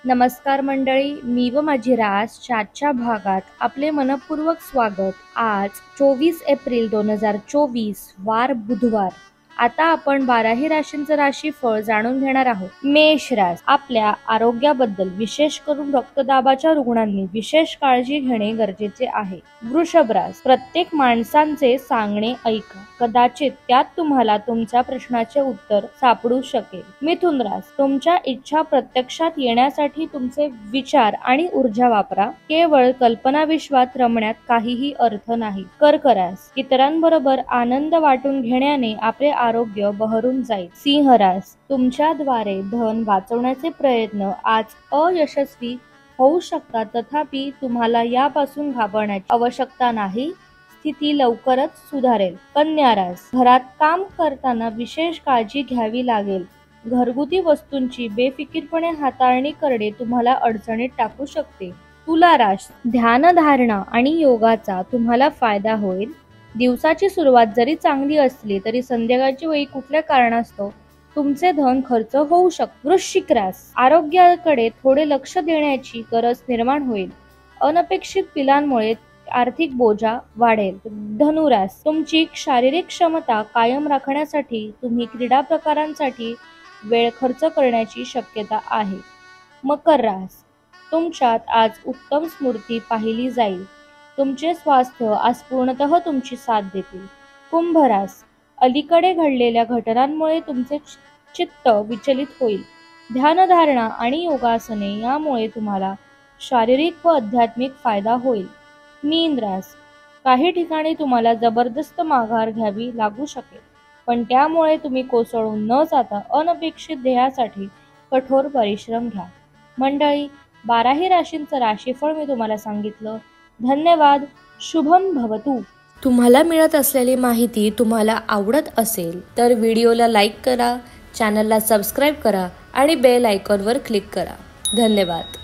नमस्कार मंडळी, मी व माझी रास आजच्या भागात आपले मनपूर्वक स्वागत। आज 24 एप्रिल 2024 वार बुधवार। आता आपण 12ही राशींचं राशीफळ जाणून घेणार आहोत। मेष रास, आपल्या आरोग्याबद्दल विशेष करून रक्तदाबाच्या रुग्णांनी विशेष काळजी घेणे गरजेचे आहे। वृषभ रास, प्रत्येक माणसांचे सांगणे ऐका, कदाचित त्यात तुम्हाला तुमच्या प्रश्नाचे उत्तर सापडू शकेल। मिथुन रास, तुमच्या इच्छा प्रत्यक्षात येण्यासाठी तुमचे विचार आणि ऊर्जा वापरा, केवळ कल्पनाविश्वात रमण्यात काहीही अर्थ नाही। कर्क रास, इतरांबरोबर आनंद वाटून घेण्याने आपले आरोग्य बहरून जाईल। सिंह रास, तुमच्याद्वारे धन वाचवण्याचे प्रयत्न आज अयशस्वी होऊ शकतात, तथापि तुम्हाला यापासून घाबरण्याची आवश्यकता नाही, स्थिती लवकरच सुधारेल। कन्या रास, घरात काम करताना विशेष काळजी घ्यावी लागेल, घरगुती वस्तूंची बेफिकीरपणे हाताळणी करणे तुम्हाला अडचणीत टाकू शकते। तुला रास, ध्यानधारणा आणि योगाचा तुम्हाला फायदा होईल, दिवसाची सुरुवात जरी चांगली असली तरी संध्याकाळची वेळी कुठल्या कारणास्तव तुमचे धन खर्च होऊ शकते। वृश्चिक रास, आरोग्याकडे थोडे लक्ष देण्याची गरज निर्माण होईल, अनपेक्षित बिलांमुळे आर्थिक बोजा वाढेल। धनुरास, तुमची शारीरिक क्षमता कायम राखण्यासाठी तुम्ही क्रीडा प्रकारांसाठी वेळ खर्च करण्याची शक्यता आहे। मकर रास, तुमच्यात आज उत्तम स्मृती पाहिली जाईल, तुमचे स्वास्थ्य आज पूर्णतः तुमची साथ देतील। कुंभ रास, अलीकडे घडलेल्या घटनांमुळे तुमचे चित्त विचलित होईल, ध्यानधारणा आणि योगासने यामुळे तुम्हाला शारीरिक व आध्यात्मिक फायदा होईल। मीन रास, काही ठिकाणी तुम्हाला जबरदस्त माघार घ्यावी लागू शकेल, पण त्यामुळे तुम्ही कोसळून न जाता अनपेक्षित ध्येयासाठी कठोर परिश्रम घ्या। मंडळी, 12ही राशींचं राशीफळ मी तुम्हाला सांगितलं। धन्यवाद। शुभम भवतु। तुम्हाला मिळत असलेली माहिती तुम्हाला आवडत असेल तर व्हिडिओला लाईक करा, चॅनलला सबस्क्राईब करा आणि बेल आयकॉनवर क्लिक करा। धन्यवाद।